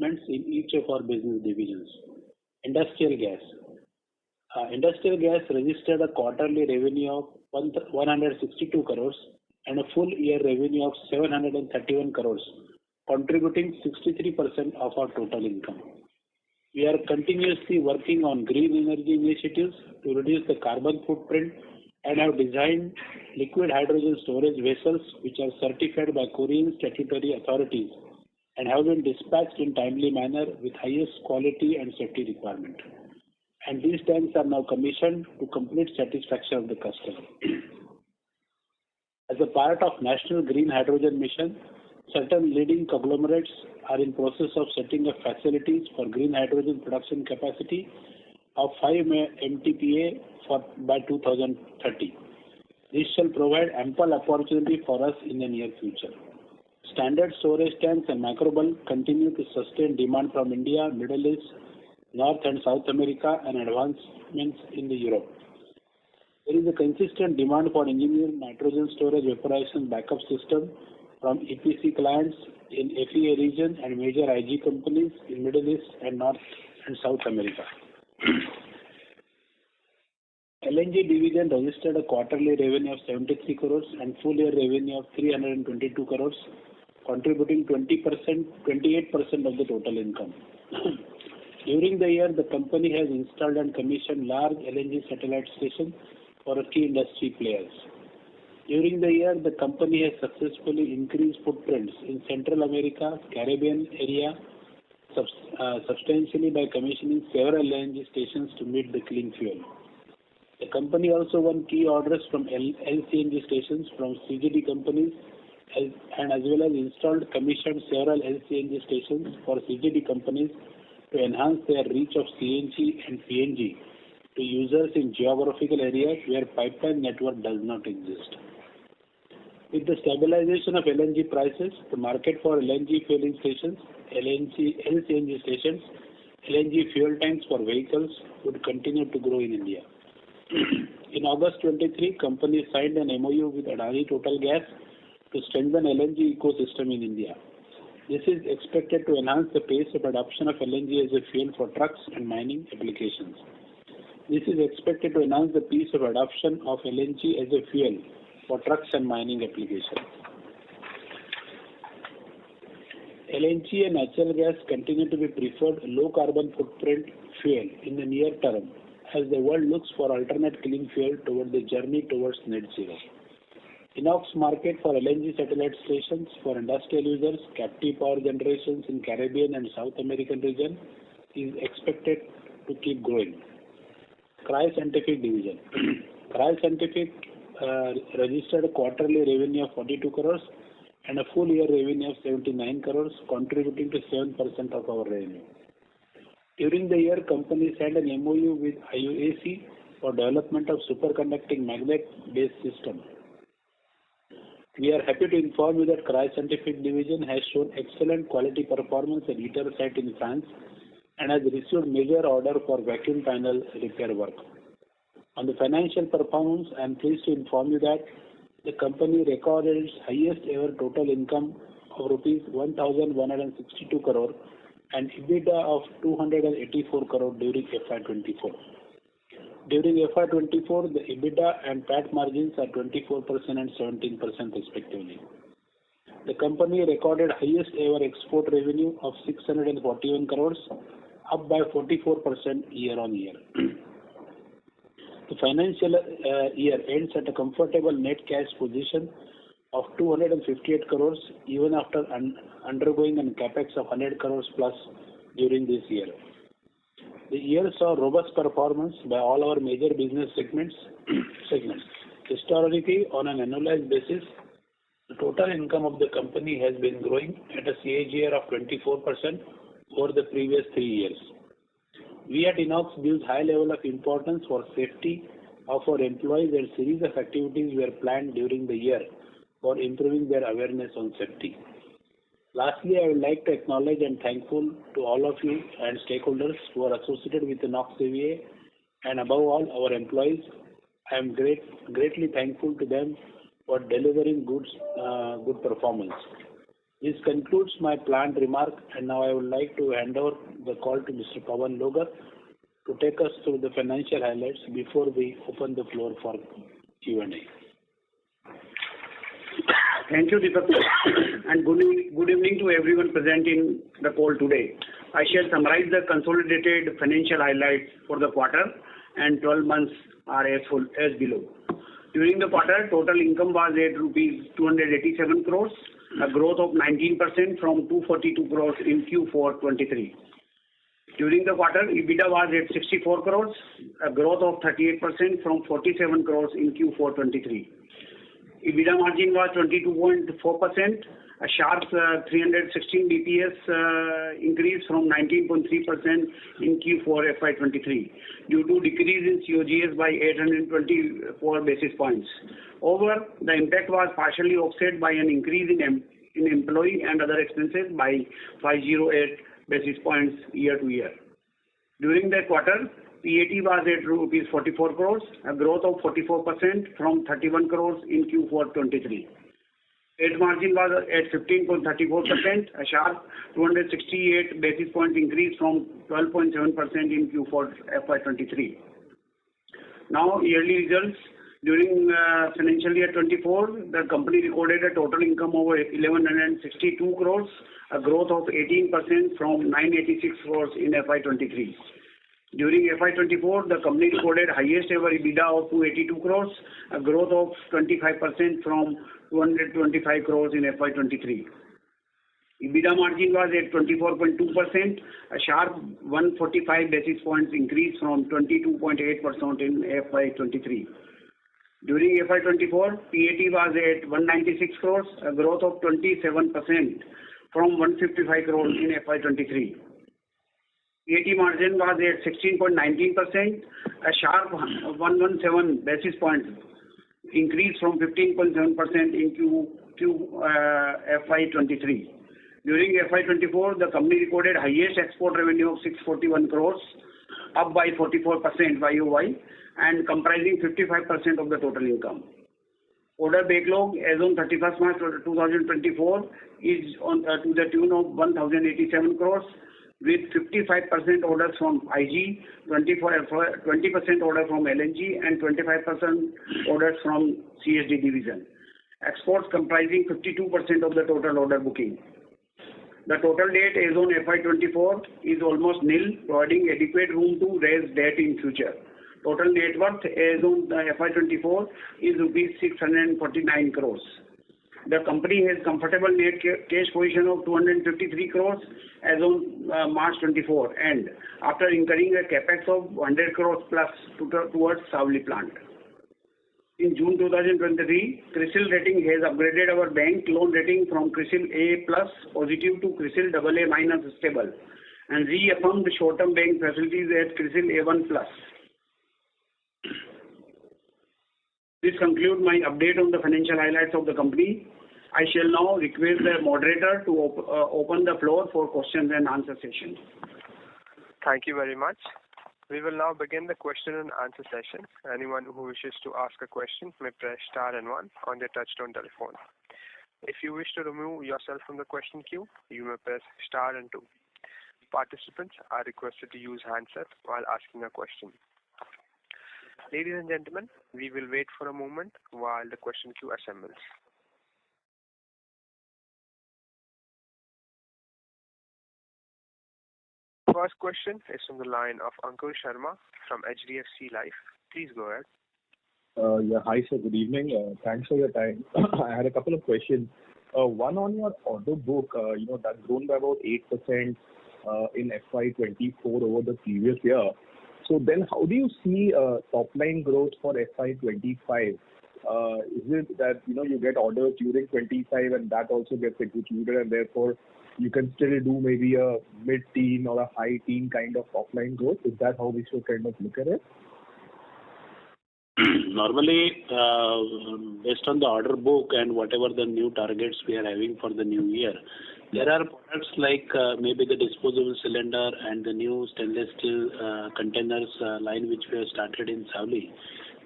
segments in each of our business divisions. Industrial gas. Industrial gas registered a quarterly revenue of 162 crores and a full year revenue of 731 crores, contributing 63% of our total income. We are continuously working on green energy initiatives to reduce the carbon footprint and have designed liquid hydrogen storage vessels which are certified by Korean statutory authorities and have been dispatched in timely manner with highest quality and safety requirement. And these tanks are now commissioned to complete satisfaction of the customer. As a part of National Green Hydrogen Mission, certain leading conglomerates are in process of setting up facilities for green hydrogen production capacity of 5 MTPA by 2030. This shall provide ample opportunity for us in the near future. Standard storage tanks and microbulk continue to sustain demand from India, Middle East, North and South America, and advancements in Europe. There is a consistent demand for engineered nitrogen storage vaporization backup system from EPC clients in FEA region and major IG companies in Middle East and North and South America. LNG division registered a quarterly revenue of 73 crores and full year revenue of 322 crores, contributing 28% of the total income. During the year, the company has installed and commissioned large LNG satellite stations for key industry players. During the year, the company has successfully increased footprints in Central America, Caribbean area substantially by commissioning several LNG stations to meet the clean fuel. The company also won key orders from LCNG stations from CGD companies and as well as installed commissioned several LCNG stations for CGD companies to enhance their reach of CNG and PNG to users in geographical areas where pipeline network does not exist. With the stabilization of LNG prices, the market for LNG fueling stations, LCNG stations, LNG fuel tanks for vehicles would continue to grow in India. In August 23, company signed an MOU with Adani Total Gas to strengthen LNG ecosystem in India. This is expected to enhance the pace of adoption of LNG as a fuel for trucks and mining applications. This is expected to enhance the pace of adoption of LNG as a fuel for trucks and mining applications. LNG and natural gas continue to be preferred low carbon footprint fuel in the near term as the world looks for alternate clean fuel toward the journey towards net zero. Inox market for LNG satellite stations for industrial users, captive power generations in Caribbean and South American region is expected to keep growing. Cryo-Scientific division. Cryo-Scientific registered a quarterly revenue of 42 crores and a full year revenue of 79 crores, contributing to 7% of our revenue. During the year, company signed an MOU with IUAC for development of superconducting magnet-based system. We are happy to inform you that Cryo-Scientific division has shown excellent quality performance at ITER site in France and has received major order for vacuum panel repair work. On the financial performance, I am pleased to inform you that the company recorded its highest ever total income of rupees 1,162 crore and EBITDA of 284 crore during FY24. During FY24, the EBITDA and PAT margins are 24% and 17% respectively. The company recorded highest ever export revenue of 641 crores, up by 44% year on year. The financial year ends at a comfortable net cash position of 258 crores even after undergoing an capex of 100 crores plus during this year. The year saw robust performance by all our major business segments. Historically, on an annualized basis, the total income of the company has been growing at a CAGR of 24% over the previous 3 years. We at Inox give high level of importance for safety of our employees, and series of activities were planned during the year for improving their awareness on safety. Lastly, I would like to acknowledge and thankful to all of you and stakeholders who are associated with Inox AVA, and above all our employees. I am greatly thankful to them for delivering good performance. This concludes my planned remark, and now I would like to hand over the call to Mr. Pawan Logar to take us through the financial highlights before we open the floor for Q&A. Thank you, Deepak, and good evening to everyone present in the call today. I shall summarize the consolidated financial highlights for the quarter and 12 months are as below. During the quarter, total income was at rupees 287 crores, a growth of 19% from 242 crores in Q4/23. During the quarter, EBITDA was at 64 crores, a growth of 38% from 47 crores in Q4/23. EBITDA margin was 22.4%, a sharp 316 BPS increase from 19.3% in Q4/FY23 due to decrease in COGS by 824 basis points. However, the impact was partially offset by an increase in employee and other expenses by 508 basis points year to year. During that quarter, PAT was at rupees 44 crores, a growth of 44% from 31 crores in Q4/23. PAT margin was at 15.34%, a sharp 268 basis points increase from 12.7% in Q4/FY23. Now, yearly results. During financial year 24, the company recorded a total income over 1162 crores, a growth of 18% from 986 crores in FY23. During FY24, the company recorded highest ever EBITDA of 282 crores, a growth of 25% from 225 crores in FY23. EBITDA margin was at 24.2%, a sharp 145 basis points increase from 22.8% in FY23. During FY24, PAT was at 196 crores, a growth of 27% from 155 crores in FY23. PAT margin was at 16.19%, a sharp 117 basis points increase from 15.7% in FY23. During FY24, the company recorded highest export revenue of 641 crores, up by 44% YOY, and comprising 55% of the total income. Order backlog as on 31st March 2024 is to the tune of 1,087 crores, with 55% orders from IG, 20% order from LNG, and 25% orders from CSD division. Exports comprising 52% of the total order booking. The total debt as on FY24 is almost nil, providing adequate room to raise debt in future. Total net worth as on FY24 is rupees 649 crores. The company has comfortable net cash position of 253 crores as on March 24, and after incurring a capex of 100 crores plus towards Savli plant. In June 2023, CRISIL rating has upgraded our bank loan rating from CRISIL A+ positive to CRISIL AA- stable, and reaffirmed the short-term bank facilities at CRISIL A1+. This concludes my update on the financial highlights of the company. I shall now request the moderator to open the floor for questions and answer session. Thank you very much. We will now begin the question and answer session. Anyone who wishes to ask a question may press star and 1 on their touchtone telephone. If you wish to remove yourself from the question queue, you may press star and 2. Participants are requested to use handset while asking a question. Ladies and gentlemen, we will wait for a moment while the question queue assembles. First question is from the line of Ankur Sharma from HDFC Life. Please go ahead. Hi sir, good evening. Thanks for your time. I had a couple of questions. One on your order book, that's grown by about 8% in FY24 over the previous year. So then how do you see top line growth for FY25? Is it that, you get orders during 25 and that also gets executed and therefore you can still do maybe a mid-teen or a high-teen kind of top line growth? Is that how we should kind of look at it? Normally, based on the order book and whatever the new targets we are having for the new year, there are products like maybe the disposable cylinder and the new stainless steel containers line which we have started in Savli.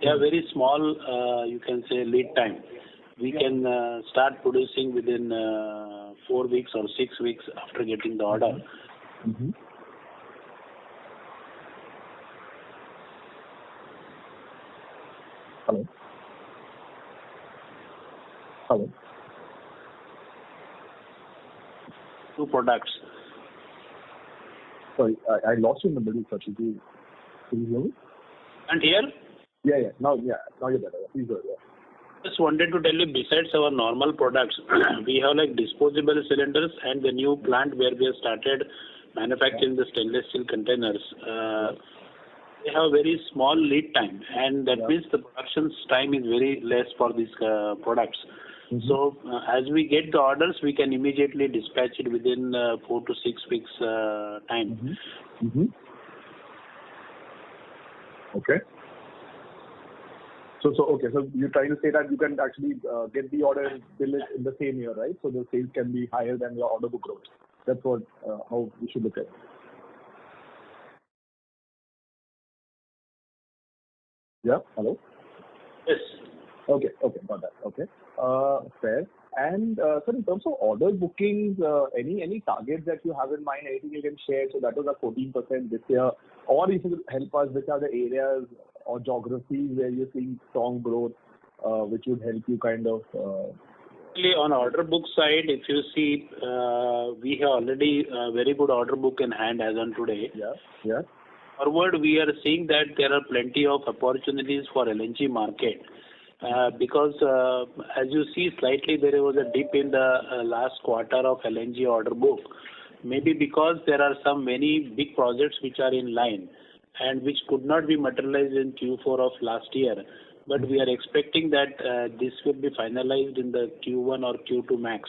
They are very small, you can say, lead time. We can start producing within 4 weeks or 6 weeks after getting the order. Mm-hmm. Hello? Hello? 2 products. Sorry, I lost you in the middle, sir. Can you hear me? And here, Yeah. Now you're better. Please go ahead. Yeah. just wanted to tell you, besides our normal products, we have like disposable cylinders and the new plant where we have started manufacturing the stainless steel containers. They have very small lead time, and that means the production time is very less for these products. Mm-hmm. So as we get the orders, we can immediately dispatch it within 4 to 6 weeks time. Mm-hmm. Mm-hmm. Okay. So you're trying to say that you can actually get the order and bill it in the same year, right? So the sales can be higher than your order book growth. That's what how we should look at it. Yeah. Hello. Yes. Okay, got that. Okay, fair. And sir, in terms of order bookings, any targets that you have in mind, anything you can share? So that was at 14% this year. Or if you could help us, which are the areas or geographies where you're seeing strong growth, which would help you kind of... On order book side, if you see, we have already a very good order book in hand as on today. Yeah. Forward, we are seeing that there are plenty of opportunities for LNG market. Because as you see, slightly there was a dip in the last quarter of LNG order book. Maybe because there are some many big projects which are in line and which could not be materialized in Q4 of last year. But we are expecting that this will be finalized in the Q1 or Q2 max.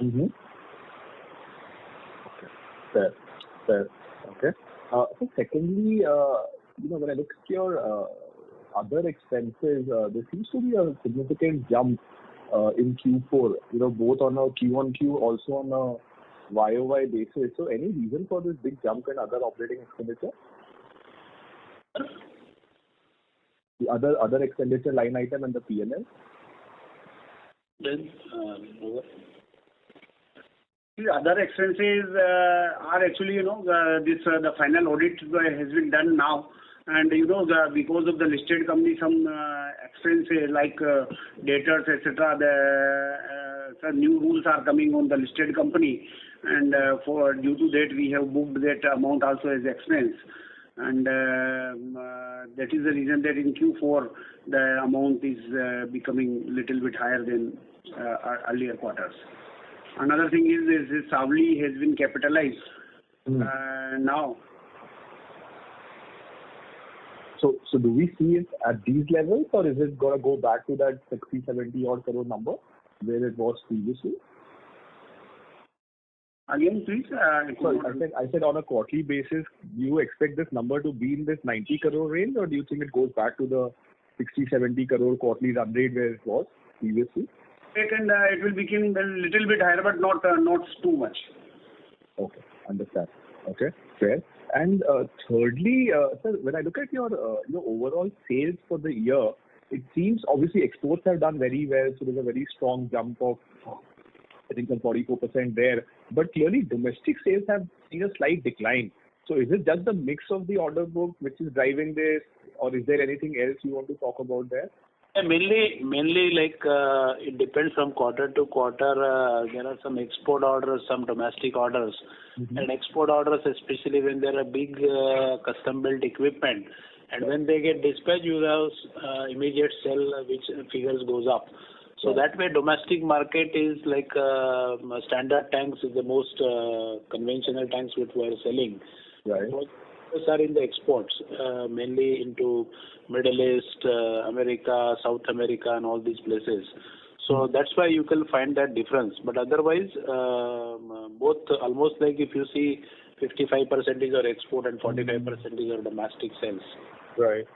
Mm-hmm. Okay. Fair. Okay. So secondly, when I look at your other expenses, there seems to be a significant jump in Q4, both on a Q-on-Q, also on a YOY basis. So any reason for this big jump in other operating expenditure? The other expenditure line item and the P&L? Then, The other expenses are actually, the final audit has been done now. And, because of the listed company, some expenses like debtors, etc., some new rules are coming on the listed company. And due to that, we have booked that amount also as expense. And that is the reason that in Q4, the amount is becoming little bit higher than earlier quarters. Another thing is Savli has been capitalized now. So do we see it at these levels, or is it going to go back to that 60-70 odd crore number where it was previously? Again, please. Sorry, I said on a quarterly basis, do you expect this number to be in this 90 crore range, or do you think it goes back to the 60-70 crore quarterly run rate where it was previously? It will become a little bit higher, but not too much. Okay, understand. Okay, fair. And thirdly, sir, when I look at your overall sales for the year, it seems obviously exports have done very well, so there's a very strong jump of, I think, some 44% there. But clearly, domestic sales have seen a slight decline. So is it just the mix of the order book which is driving this, or is there anything else you want to talk about there? Yeah, mainly like it depends from quarter to quarter. There are some export orders, some domestic orders. Mm-hmm. And export orders, especially when there are big custom-built equipment. And when they get dispatched, you have immediate sell, which figures goes up. So that way, domestic market is like standard tanks is the most conventional tanks which we are selling. Right. Those are in the exports, mainly into Middle East, America, South America, and all these places. So that's why you can find that difference. But otherwise, both almost like if you see 55% is our export and 45% is our domestic sales. Right.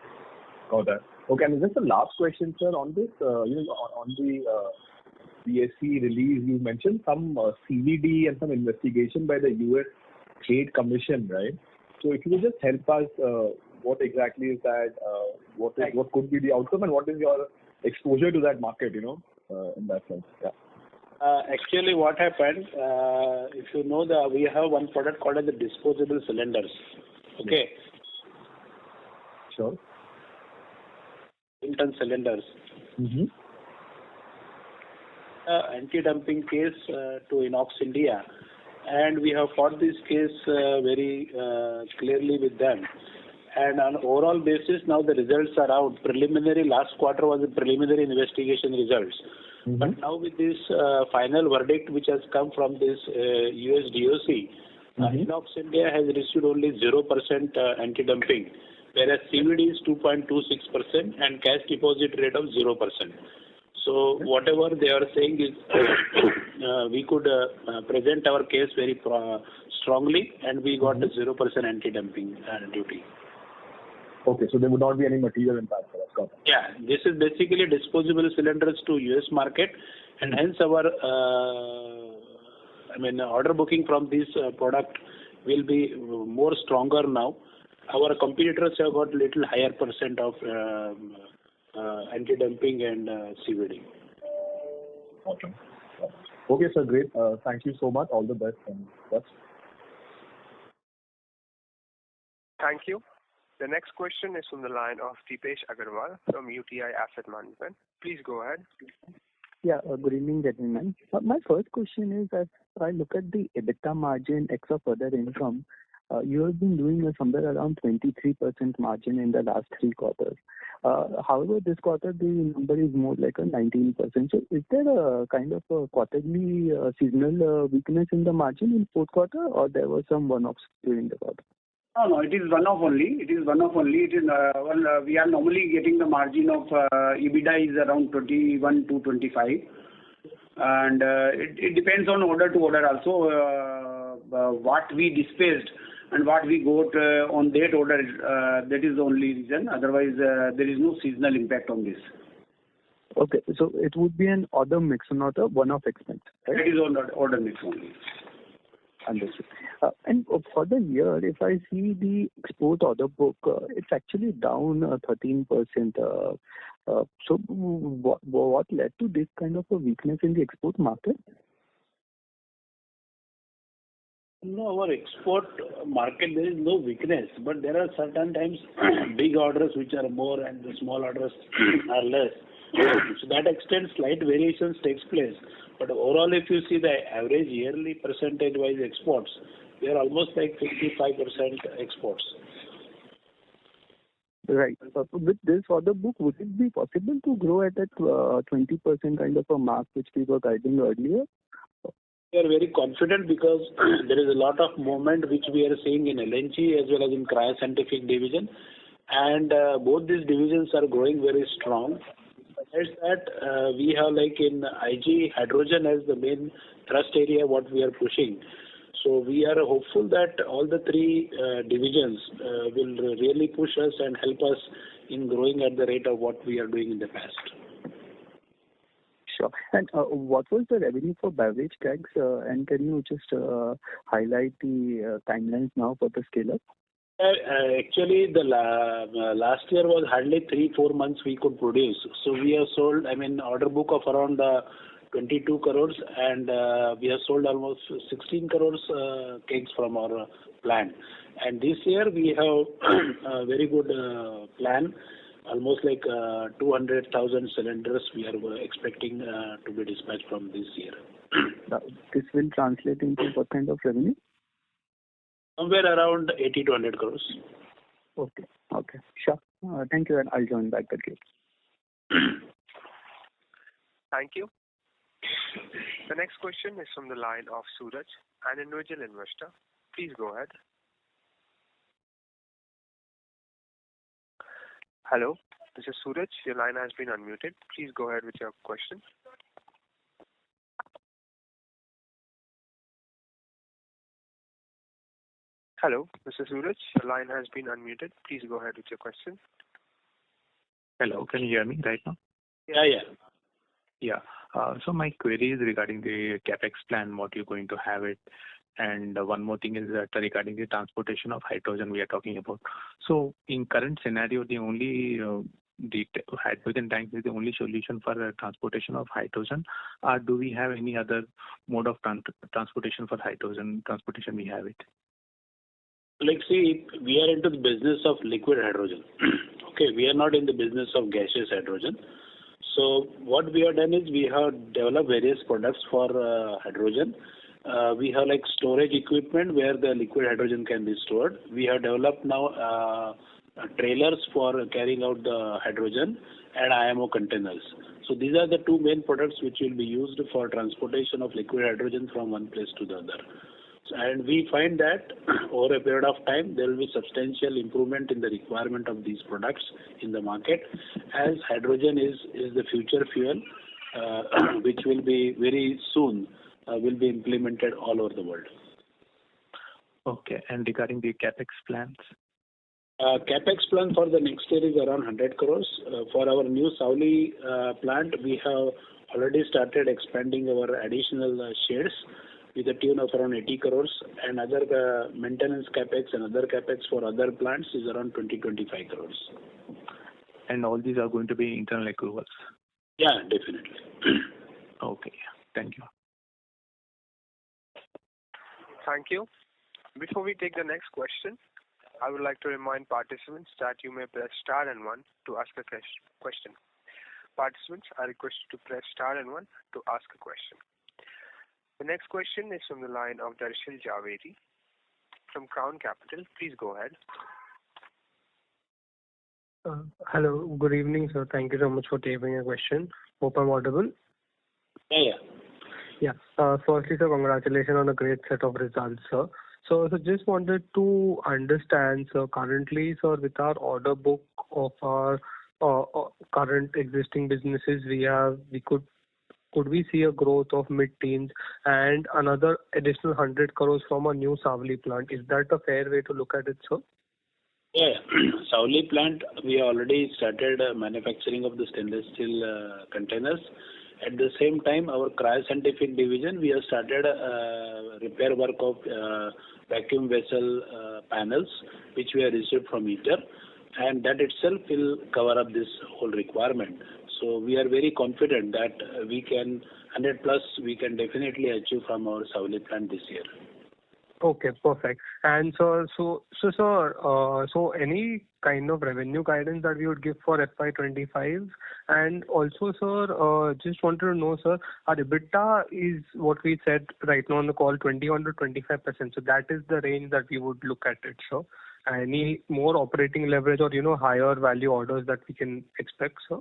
Got that. Okay, and just the last question, sir, on this, on the BSC release, you mentioned some CVD and some investigation by the U.S. Trade Commission, right? So if you could just help us, what exactly is that? What could be the outcome, and what is your exposure to that market? In that sense, yeah. Actually, what happened, if you know, we have one product called as the disposable cylinders. Okay. Sure. Ton cylinders. Mm-hmm. Anti-dumping case to Inox India, and we have fought this case very clearly with them. And on overall basis, now the results are out. Preliminary, last quarter was the preliminary investigation results. Mm-hmm. But now with this final verdict which has come from this US DOC, Inox India has received only 0% anti-dumping, whereas CVD is 2.26% and cash deposit rate of 0%. So whatever they are saying is we could present our case very strongly, and we got a 0% anti-dumping duty. Okay, so there would not be any material impact for us. Got it. Yeah, this is basically disposable cylinders to US market, and hence our order booking from this product will be more stronger now. Our competitors have got little higher percent of anti-dumping and CVD. Okay, sir, great. Thank you so much. All the best and best. Thank you. The next question is from the line of Deepesh Agarwal from UTI Asset Management. Please go ahead. Yeah, good evening, gentlemen. My first question is, as I look at the EBITDA margin ex of other income, you have been doing somewhere around 23% margin in the last 3 quarters. However, this quarter the number is more like a 19%. So is there a kind of a quarterly seasonal weakness in the margin in fourth quarter, or there was some one-offs during the quarter? No, it is one-off only. It is, we are normally getting the margin of EBITDA is around 21 to 25. And it depends on order to order also. What we dispatched and what we got on that order, that is the only reason. Otherwise, there is no seasonal impact on this. Okay, so it would be an order mix, not a one-off expense, right? It is on order mix only. Understood. And for the year, if I see the export order book, it's actually down 13%. So what led to this kind of a weakness in the export market? No, our export market, there is no weakness, but there are certain times big orders which are more and the small orders are less. To that extent, slight variations takes place. But overall, if you see the average yearly percentage-wise exports, we are almost like 55% exports. Right. With this order book, would it be possible to grow at that 20% kind of a mark which we were guiding earlier? We are very confident because there is a lot of movement which we are seeing in LNG as well as in Cryo-Scientific division, and both these divisions are growing very strong. Besides that, we have like in IG, hydrogen as the main thrust area what we are pushing. So we are hopeful that all the 3 divisions will really push us and help us in growing at the rate of what we are doing in the past. Sure. And what was the revenue for beverage kegs? And can you just highlight the timelines now for the scale-up? Actually, the last year was hardly 3-4 months we could produce. So we have sold, order book of around 22 crores, and we have sold almost 16 crores kegs from our plant. And this year we have a very good plan, almost like 200,000 cylinders we are expecting to be dispatched from this year. This will translate into what kind of revenue? Somewhere around 80 to 100 crores. Okay. Sure. Thank you, and I'll join back again. Thank you. The next question is from the line of Suraj, an individual investor. Please go ahead. Hello, this is Suraj. Your line has been unmuted. Please go ahead with your question. Hello, Mr. Suraj. Your line has been unmuted. Please go ahead with your question. Hello, can you hear me right now? Yeah. So my query is regarding the capex plan, what you're going to have it, and one more thing is that regarding the transportation of hydrogen we are talking about. So in current scenario, the only the hydrogen tank is the only solution for transportation of hydrogen, or do we have any other mode of transportation for hydrogen transportation? We have it. Like, see, we are into the business of liquid hydrogen. Okay, we are not in the business of gaseous hydrogen. So what we have done is we have developed various products for hydrogen. We have like storage equipment where the liquid hydrogen can be stored. We have developed now trailers for carrying out the hydrogen and IMO containers. So these are the two main products which will be used for transportation of liquid hydrogen from one place to the other. And we find that over a period of time, there will be substantial improvement in the requirement of these products in the market, as hydrogen is the future fuel, which will be very soon will be implemented all over the world. Okay. And regarding the capex plans? Capex plan for the next year is around 100 crores. For our new Savli plant, we have already started expanding our additional sheds with a tune of around 80 crores, and other maintenance capex and other capex for other plants is around 20-25 crores. And all these are going to be internal accruals? Yeah, definitely. Okay. Thank you. Thank you. Before we take the next question, I would like to remind participants that you may press star and one to ask a question. Participants are requested to press star and one to ask a question. The next question is from the line of Darshil Javeri from Crown Capital. Please go ahead. Hello. Good evening, sir. Thank you so much for taking a question. Hope I'm audible. Yeah. Firstly, sir, congratulations on a great set of results, sir. So just wanted to understand, sir, currently, sir, with our order book of our current existing businesses could we see a growth of mid-teens and another additional 100 crores from a new Savli plant? Is that a fair way to look at it, sir? Yeah. Savli plant, we already started manufacturing of the stainless steel containers. At the same time, our cryoscientific division, we have started repair work of vacuum vessel panels, which we have received from ITER, and that itself will cover up this whole requirement. So we are very confident that we can 100 plus we can definitely achieve from our Savli plant this year. Okay, perfect. And so any kind of revenue guidance that we would give for FY25? And also, sir, just wanted to know, sir, our EBITDA is what we said right now on the call, 21 to 25%. So that is the range that we would look at it, sir. Any more operating leverage or, higher value orders that we can expect, sir?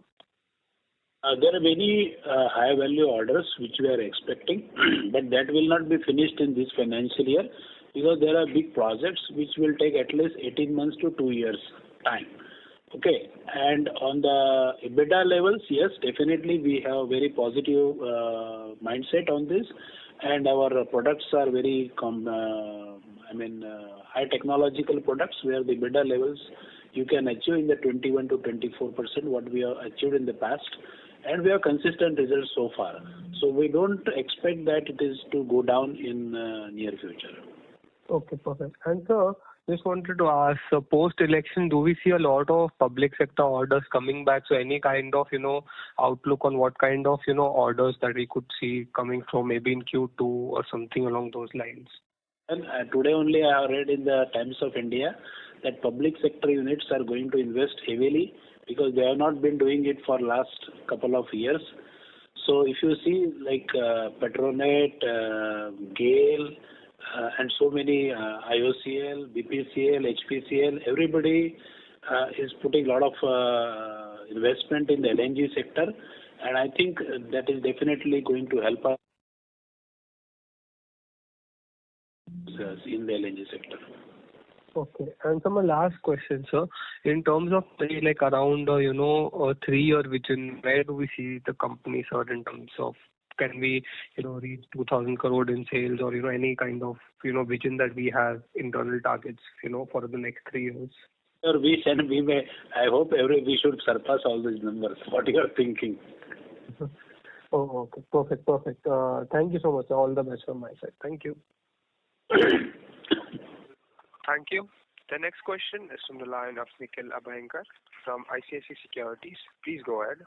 There are many high value orders which we are expecting, but that will not be finished in this financial year because there are big projects which will take at least 18 months to 2 years time. Okay, and on the EBITDA levels, yes, definitely we have very positive mindset on this, and our products are very high technological products where the EBITDA levels you can achieve in the 21 to 24% what we have achieved in the past. And we have consistent results so far. So we don't expect that it is to go down in near future. Okay, perfect. And sir, just wanted to ask, post-election, do we see a lot of public sector orders coming back? So any kind of, outlook on what kind of, orders that we could see coming from maybe in Q2 or something along those lines? And today only I have read in the Times of India that public sector units are going to invest heavily because they have not been doing it for last couple of years. So if you see like Petronet, GAIL, and so many IOCL, BPCL, HPCL, everybody is putting a lot of investment in the LNG sector, and I think that is definitely going to help us in the LNG sector. Okay. And so my last question, sir, in terms of like around, a 3-year vision, where do we see the company, sir, in terms of can we, reach 2,000 crore in sales or, any kind of, vision that we have, internal targets, for the next 3 years? Sir, we may, I hope we should surpass all these numbers. What you are thinking? Oh, okay. Perfect. Thank you so much. All the best from my side. Thank you. Thank you. The next question is from the line of Nikhil Abhyankar from ICICI Securities. Please go ahead.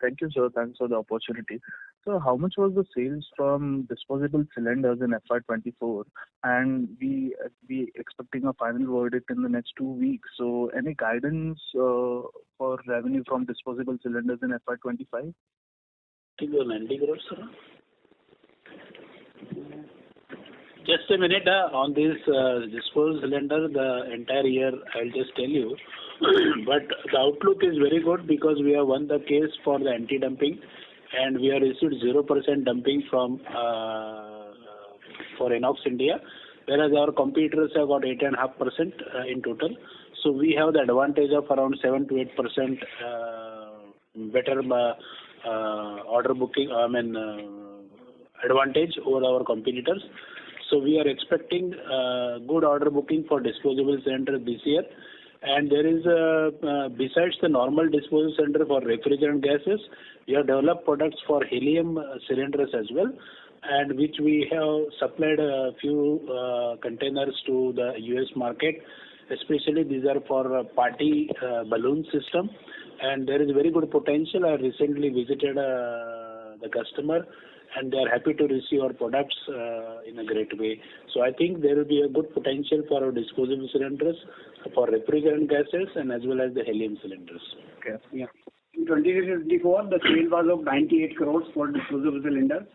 Thank you, sir. Thanks for the opportunity. So how much was the sales from disposable cylinders in FY24? And we expecting a final verdict in the next 2 weeks. So any guidance for revenue from disposable cylinders in FY25? I think it was 90 crores, sir. Just a minute on this disposable cylinder, the entire year, I'll just tell you. But the outlook is very good because we have won the case for the anti-dumping and we have received 0% dumping from for Inox India, whereas our competitors have got 8.5% in total. So we have the advantage of around 7 to 8% better order booking, advantage over our competitors. So we are expecting good order booking for disposable cylinder this year. And there is, besides the normal disposable cylinder for refrigerant gases, we have developed products for helium cylinders as well, and which we have supplied a few containers to the US market. Especially these are for party balloon system, and there is very good potential. I recently visited the customer, and they are happy to receive our products in a great way. So I think there will be a good potential for our disposable cylinders, for refrigerant gases, and as well as the helium cylinders. Okay. Yeah. In 2024, the sale was of 98 crores for disposable cylinders.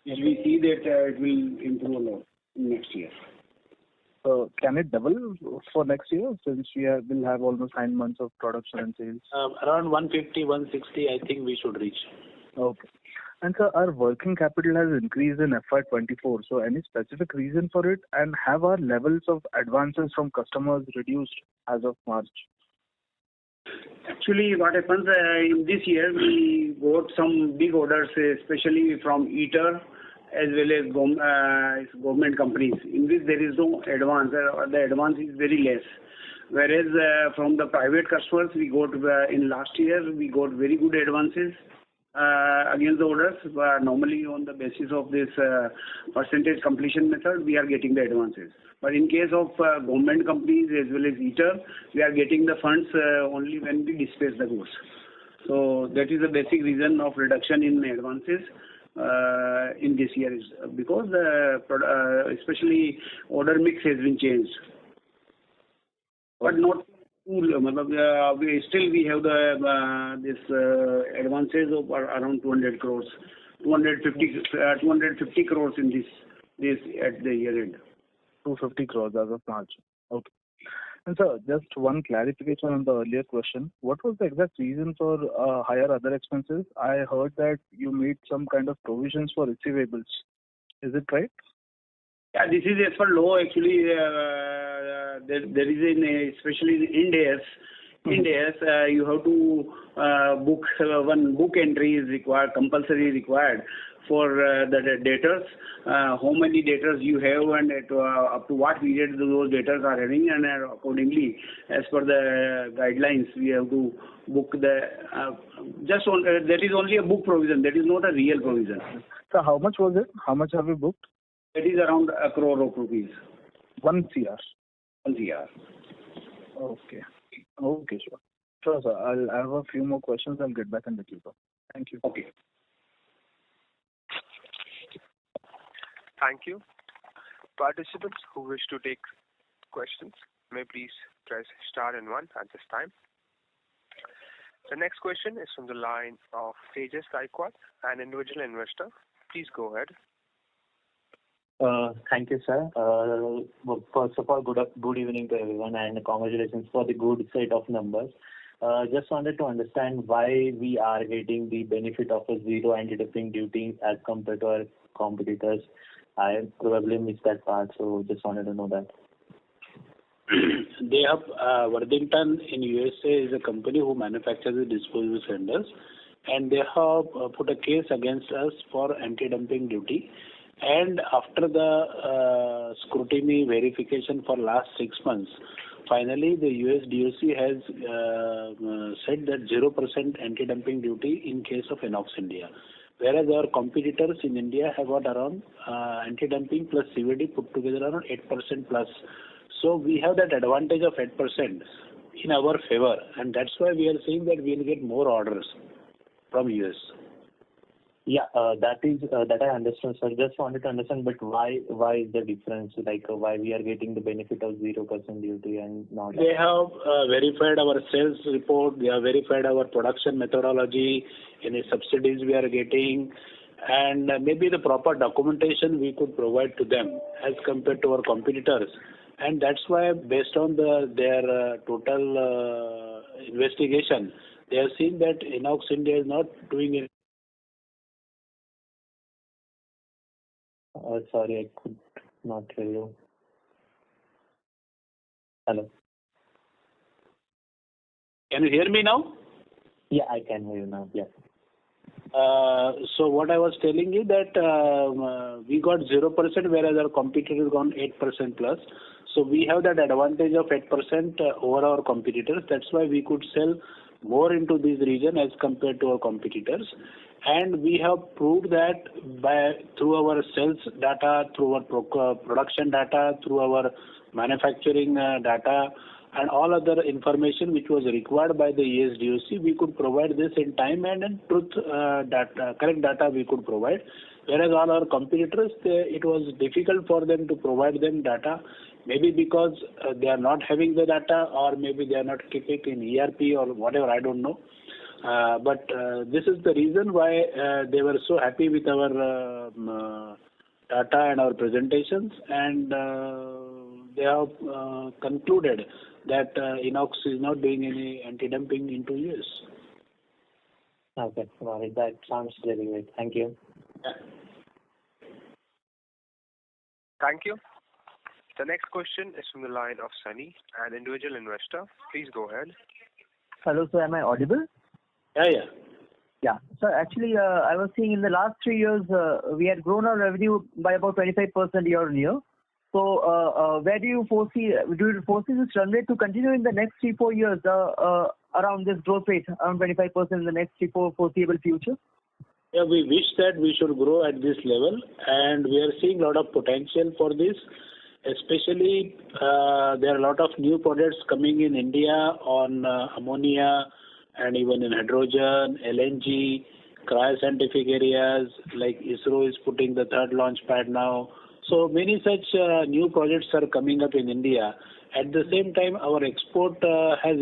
And we see that it will improve a lot next year. Can it double for next year since will have almost 9 months of production and sales? Around 150, 160, I think we should reach. Okay. And sir, our working capital has increased in FY24. So any specific reason for it? And have our levels of advances from customers reduced as of March? Actually, what happens in this year, we got some big orders, especially from ITER as well as government companies, in which there is no advance. The advance is very less. Whereas from the private customers, we got in last year, we got very good advances against the orders. Normally on the basis of this percentage completion method, we are getting the advances. But in case of government companies as well as ITER, we are getting the funds only when we dispatch the goods. So that is the basic reason of reduction in advances in this year, is because especially order mix has been changed. But not we have this advances of around 200 crores, 250 crores in this at the year end. 250 crores as of March. Okay. And sir, just one clarification on the earlier question. What was the exact reason for higher other expenses? I heard that you made some kind of provisions for receivables. Is it right? Yeah, this is as per law. Actually, there is especially in India, you have to book one book entry is required, compulsory required for the debtors. How many debtors you have and up to what period those debtors are having, and accordingly, as per the guidelines, we have to book the that is only a book provision. That is not a real provision. So how much was it? How much have you booked? It is around 1 crore of rupees. 1 CR. 1 CR. Okay. Okay, sure. Sure, sir. I have a few more questions. I'll get back in the queue. Thank you. Okay. Thank you. Participants who wish to take questions may please press star and 1 at this time. The next question is from the line of Tejas Gaikwad, an individual investor. Please go ahead. Thank you, sir. First of all, good evening to everyone, and congratulations for the good set of numbers. Just wanted to understand why we are getting the benefit of a zero anti-dumping duty as compared to our competitors. I probably missed that part, so just wanted to know that. They have Worthington in USA is a company who manufactures the disposable cylinders, and they have put a case against us for anti-dumping duty. And after the scrutiny verification for last 6 months, finally the US DOC has said that 0% anti-dumping duty in case of Inox India, whereas our competitors in India have got around anti-dumping plus CVD put together around 8% plus. So we have that advantage of 8% in our favor, and that's why we are saying that we will get more orders from US. Yeah, that I understand, sir. Just wanted to understand, but why is the difference? Like, why we are getting the benefit of 0% duty and not? They have verified our sales report. They have verified our production methodology, any subsidies we are getting, and maybe the proper documentation we could provide to them as compared to our competitors. And that's why, based on their total investigation, they have seen that Inox India is not doing it. Sorry, I could not hear you. Hello. Can you hear me now? Yeah, I can hear you now. Yeah. So what I was telling you that we got 0%, whereas our competitors got 8% plus. So we have that advantage of 8% over our competitors. That's why we could sell more into this region as compared to our competitors. And we have proved that through our sales data, through our production data, through our manufacturing data, and all other information which was required by the ESDOC, we could provide this in time and in truth data, correct data we could provide. Whereas all our competitors, it was difficult for them to provide them data, maybe because they are not having the data, or maybe they are not keeping it in ERP or whatever, I don't know. But this is the reason why they were so happy with our data and our presentations, and they have concluded that Inox is not doing any anti-dumping into US. Okay, well, that sounds very great. Thank you. Yeah. Thank you. The next question is from the line of Sunny, an individual investor. Please go ahead. Hello, sir. Am I audible? Yeah. Yeah. So actually, I was seeing in the last 3 years, we had grown our revenue by about 25% year on year. So where do you foresee this run rate to continue in the next 3-4 years around this growth rate, around 25% in the next 3-4 foreseeable future? Yeah, we wish that we should grow at this level, and we are seeing a lot of potential for this. Especially, there are a lot of new products coming in India on ammonia and even in hydrogen, LNG, cryoscientific areas, like ISRO is putting the third launch pad now. So many such new projects are coming up in India. At the same time, our export is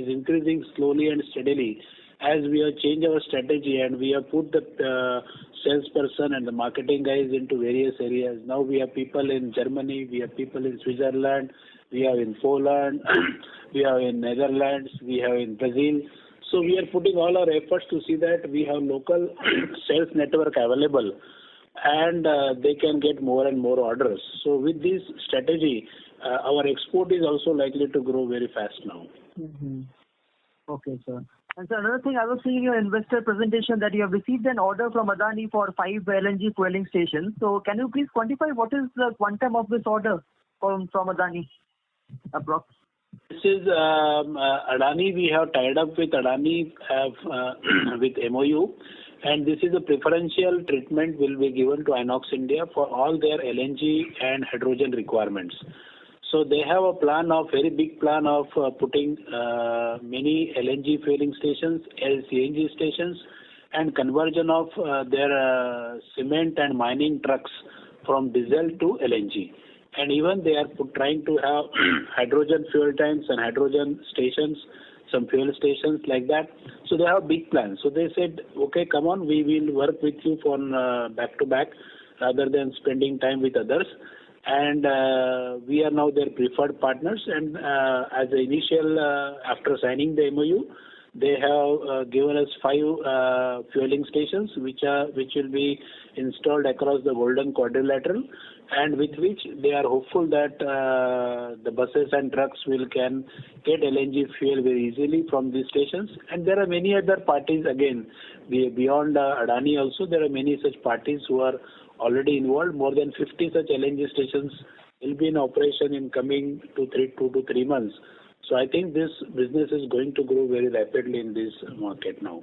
increasing slowly and steadily as we have changed our strategy, and we have put the salesperson and the marketing guys into various areas. Now we have people in Germany, we have people in Switzerland, we have in Poland, we have in Netherlands, we have in Brazil. So we are putting all our efforts to see that we have local sales network available, and they can get more and more orders. So with this strategy, our export is also likely to grow very fast now. Mm-hmm. Okay, sir. And so another thing, I was seeing in your investor presentation that you have received an order from Adani for 5 LNG fueling stations. So can you please quantify what is the quantum of this order from Adani? Approx. This is Adani. We have tied up with Adani with MOU, and this is a preferential treatment will be given to Inox India for all their LNG and hydrogen requirements. So they have a very big plan of putting many LNG fueling stations, CNG stations, and conversion of their cement and mining trucks from diesel to LNG. And even they are trying to have hydrogen fuel tanks and hydrogen stations, some fuel stations like that. So they have big plans. So they said, okay, come on, we will work with you for back to back rather than spending time with others. And we are now their preferred partners. And as an initial, after signing the MOU, they have given us 5 fueling stations, which will be installed across the Golden Quadrilateral, and with which they are hopeful that the buses and trucks can get LNG fuel very easily from these stations. And there are many other parties again beyond Adani also. There are many such parties who are already involved. More than 50 such LNG stations will be in operation in coming 2 to 3 months. So I think this business is going to grow very rapidly in this market now.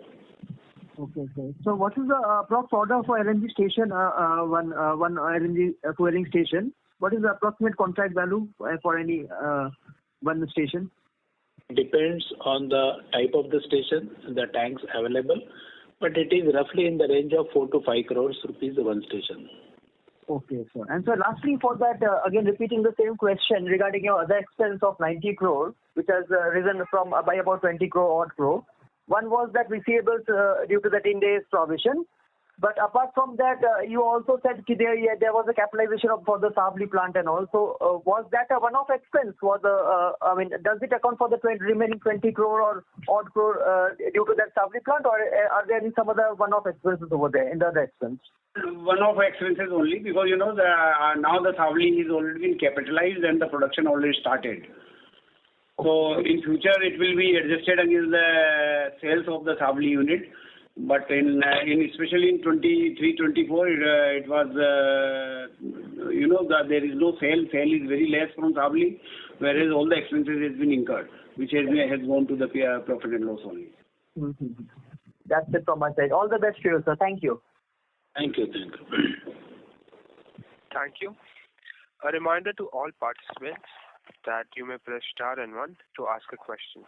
Okay, sir. So what is the approx order for LNG station, one LNG fueling station? What is the approximate contract value for any one station? Depends on the type of the station, the tanks available, but it is roughly in the range of 4 to 5 crores rupees one station. Okay, sir. And so lastly, for that, again repeating the same question regarding your other expense of 90 crore, which has risen from by about 20 crore odd crore. One was that receivables due to the 10 days provision. But apart from that, you also said there was a capitalization for the Savli plant, and also was that a one-off expense? Does it account for the remaining 20 crore or odd crore due to that Savli plant, or are there any some other one-off expenses over there in the other expense? One-off expenses only, because now the Savli is already been capitalized and the production already started. So in future it will be adjusted against the sales of the Savli unit. But in especially in 23-24, it was that there is no sale. Sale is very less from Savli, whereas all the expenses has been incurred, which has gone to the profit and loss only. Mm-hmm. That's it from my side. All the best to you, sir. Thank you. Thank you. Thank you. A reminder to all participants that you may press star and 1 to ask a question.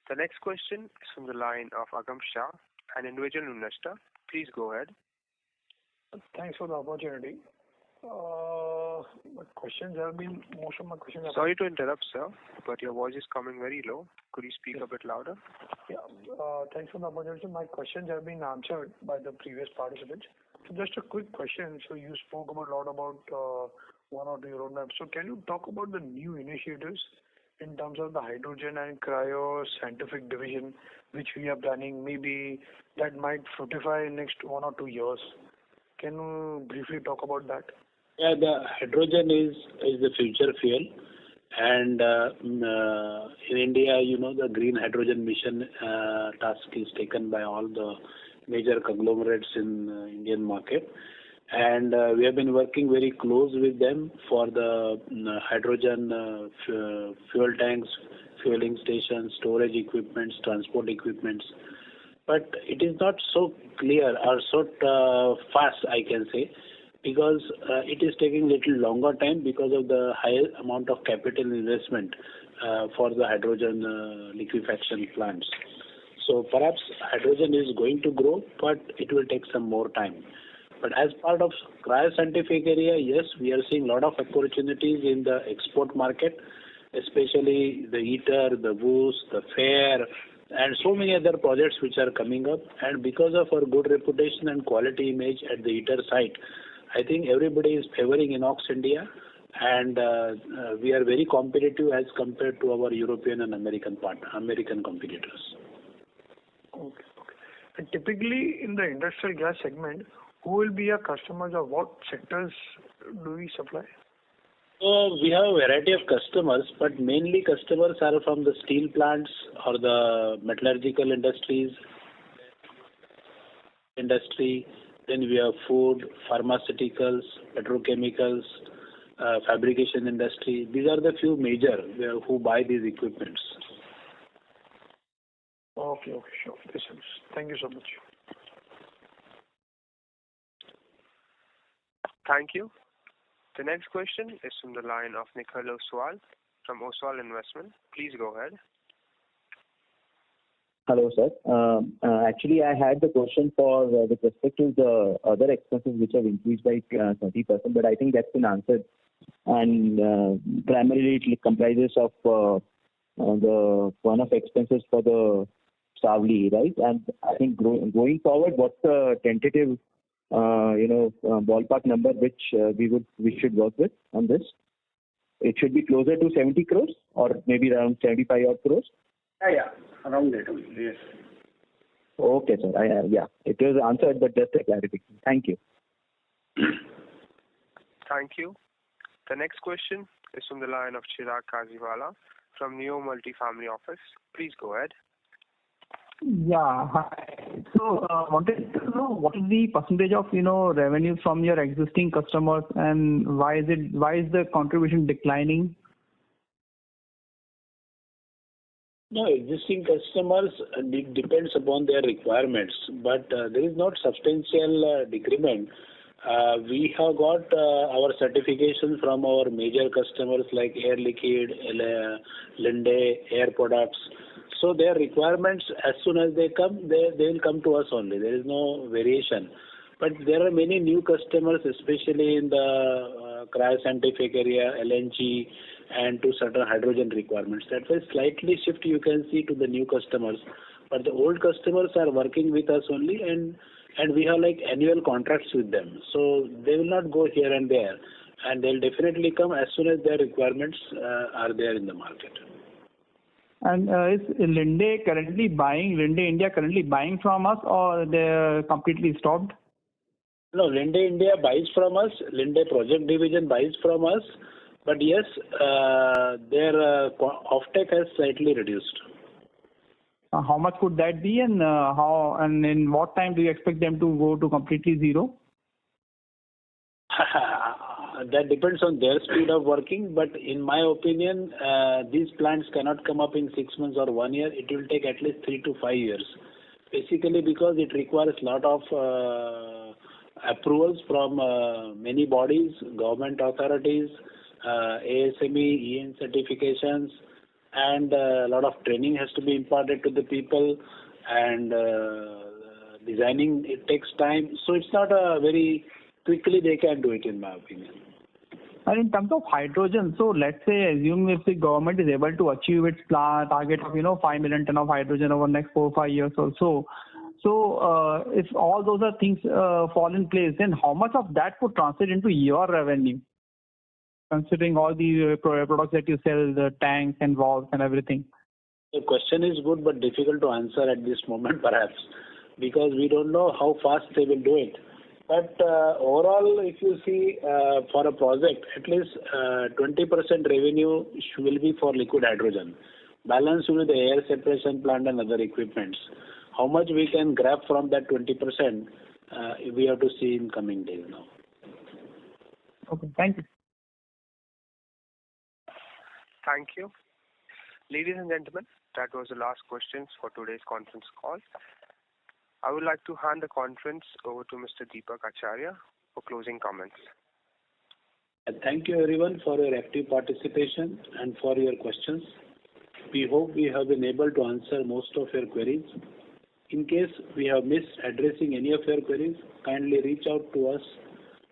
The next question is from the line of Agam Shah, an individual investor. Please go ahead. Thanks for the opportunity. Most of my questions have... Sorry to interrupt, sir, but your voice is coming very low. Could you speak a bit louder? Yeah. Thanks for the opportunity. My questions have been answered by the previous participants. So just a quick question. So you spoke about a lot about one or two roadmaps. So can you talk about the new initiatives in terms of the hydrogen and cryo scientific division, which we are planning, maybe that might fructify in next 1 or 2 years? Can you briefly talk about that? Yeah, the hydrogen is the future fuel, and in India, the green hydrogen mission task is taken by all the major conglomerates in Indian market, and we have been working very close with them for the hydrogen fuel tanks, fueling stations, storage equipments, transport equipments. But it is not so clear or so fast, I can say, because it is taking little longer time because of the high amount of capital investment for the hydrogen liquefaction plants. So perhaps hydrogen is going to grow, but it will take some more time. But as part of cryoscientific area, yes, we are seeing a lot of opportunities in the export market, especially the ITER, the boost, the FAIR, and so many other projects which are coming up. And because of our good reputation and quality image at the ITER site, I think everybody is favoring Inox India, and we are very competitive as compared to our European and American competitors. Okay. And typically in the industrial gas segment, who will be your customers, or what sectors do we supply? So we have a variety of customers, but mainly customers are from the steel plants or the metallurgical industry. Then we have food, pharmaceuticals, petrochemicals, fabrication industry. These are the few major who buy these equipments. Okay, sure. This helps. Thank you so much. Thank you. The next question is from the line of Nikhil Oswal from Oswal Investment. Please go ahead. Hello, sir. Actually, I had the question for with respect to the other expenses which have increased by 30%, but I think that's been answered. And primarily it comprises of the one-off expenses for the Savli, right? And I think going forward, what's the tentative ballpark number which we should work with on this? It should be closer to 70 crores or maybe around 75 odd crores? Yeah, around that only, yes. Okay, sir. It was answered, but just a clarification. Thank you. Thank you. The next question is from the line of Chirag Kaziwala from Neo Multifamily Office. Please go ahead. Yeah, hi. So, wanted to know what is the percentage of revenue from your existing customers, and why is the contribution declining? No, existing customers, it depends upon their requirements, but there is not substantial decrement. We have got our certification from our major customers like Air Liquide, Linde, Air Products. So their requirements, as soon as they come, they will come to us only. There is no variation. But there are many new customers, especially in the cryoscientific area, LNG, and to certain hydrogen requirements. That way, slightly shift you can see to the new customers. But the old customers are working with us only, and we have like annual contracts with them. So they will not go here and there, and they'll definitely come as soon as their requirements are there in the market. And is Linde India currently buying from us, or they're completely stopped? No, Linde India buys from us. Linde Project Division buys from us. But yes, their offtake has slightly reduced. How much could that be, and how and in what time do you expect them to go to completely zero? That depends on their speed of working, but in my opinion, these plants cannot come up in 6 months or 1 year. It will take at least 3 to 5 years. Basically, because it requires a lot of approvals from many bodies, government authorities, ASME, EN certifications, and a lot of training has to be imparted to the people, and designing, it takes time. So it's not a very quickly they can do it, in my opinion. And in terms of hydrogen, so let's say, assume if the government is able to achieve its target of 5 million ton of hydrogen over the next 4 or 5 years or so. So if all those are things fall in place, then how much of that could translate into your revenue, considering all the products that you sell, the tanks and valves and everything? The question is good but difficult to answer at this moment, perhaps, because we don't know how fast they will do it. But overall, if you see for a project, at least 20% revenue will be for liquid hydrogen. Balance will be the air separation plant and other equipments. How much we can grab from that 20%, we have to see in coming days now. Okay, thank you. Thank you. Ladies and gentlemen, that was the last questions for today's conference call. I would like to hand the conference over to Mr. Deepak Acharya for closing comments. Thank you everyone for your active participation and for your questions. We hope we have been able to answer most of your queries. In case we have missed addressing any of your queries, kindly reach out to us,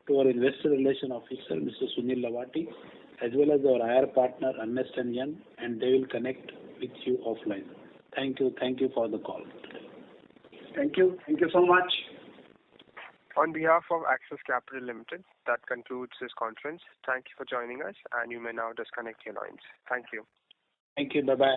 to our Investor Relation Officer, Mr. Sunil Lavati, as well as our IR partner, Ernst & Young, and they will connect with you offline. Thank you. Thank you for the call today. Thank you. Thank you so much. On behalf of Axis Capital Limited, that concludes this conference. Thank you for joining us, and you may now disconnect your lines. Thank you. Thank you. Bye-bye.